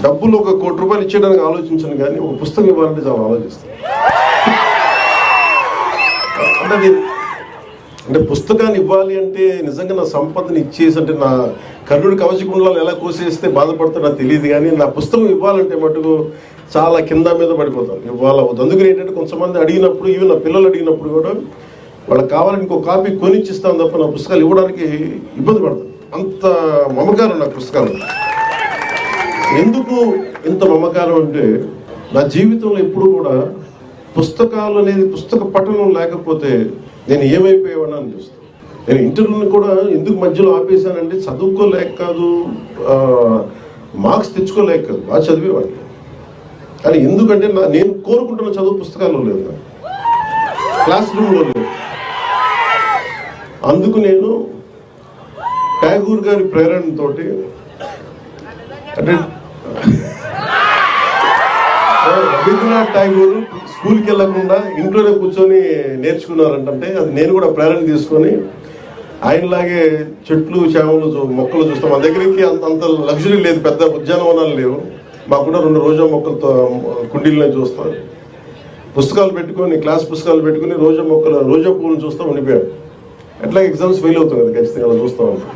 డబ్బులు ఒక ₹1,00,00,000 ఇచ్చేయడానికి ఆలోచించను, కానీ ఒక పుస్తకం ఇవ్వాలంటే చాలా ఆలోచిస్తాను. అంటే పుస్తకాన్ని ఇవ్వాలి అంటే నిజంగా నా సంపదను ఇచ్చేసి, అంటే నా కర్ణుడి కవచకుండలాలు ఎలా కోసేస్తే బాధపడుతుందో నాకు తెలియదు, కానీ నా పుస్తకం ఇవ్వాలంటే మటుకు చాలా కింద మీద పడిపోతాను. ఇవ్వాలి అందుకని ఏంటంటే కొంతమంది అడిగినప్పుడు, ఈవెన్ నా పిల్లలు అడిగినప్పుడు కూడా వాళ్ళకి కావాలని ఇంకో కాపీ కొనిచ్చిస్తాను తప్ప నా పుస్తకాలు ఇవ్వడానికి ఇబ్బంది పడతాను. అంత మమకారం నా పుస్తకాలు. ఎందుకు ఇంత మమకారం అంటే, నా జీవితంలో ఎప్పుడు కూడా పుస్తకాలు అనేది, పుస్తక పఠనం లేకపోతే నేను ఏమైపోయేవాడిని అని చూస్తాను. నేను ఇంటర్వ్యూని కూడా ఎందుకు మధ్యలో ఆపేశానంటే చదువుకోలేక కాదు, మార్క్స్ తెచ్చుకోలేక కాదు, బాగా చదివేవాడిని. కానీ ఎందుకంటే నేను కోరుకుంటున్న చదువు పుస్తకాల్లో లేదు, క్లాస్ రూమ్లో లేదు. అందుకు నేను ట్యాగూర్ గారి ప్రేరణతో, అంటే రవీంద్రనాథ్ ఠాగూర్ స్కూల్కి వెళ్ళకుండా ఇంట్లోనే కూర్చొని నేర్చుకున్నారంటే అది నేను కూడా ప్రేరణ తీసుకొని ఆయనలాగే చెట్లు చేమలు మొక్కలు చూస్తాం. మా దగ్గరికి అంత లగ్జరీ లేదు, పెద్ద ఉద్యానవనాలు లేవు. మాకుండా 2 రోజా మొక్కలతో కుండీలనే చూస్తాం. పుస్తకాలు పెట్టుకొని, క్లాస్ పుస్తకాలు పెట్టుకుని రోజా పువ్వులను చూస్తూ ఉండిపోయాడు. ఎట్లా ఎగ్జామ్స్ ఫెయిల్ అవుతాం కదా ఖచ్చితంగా చూస్తూ ఉంటాం.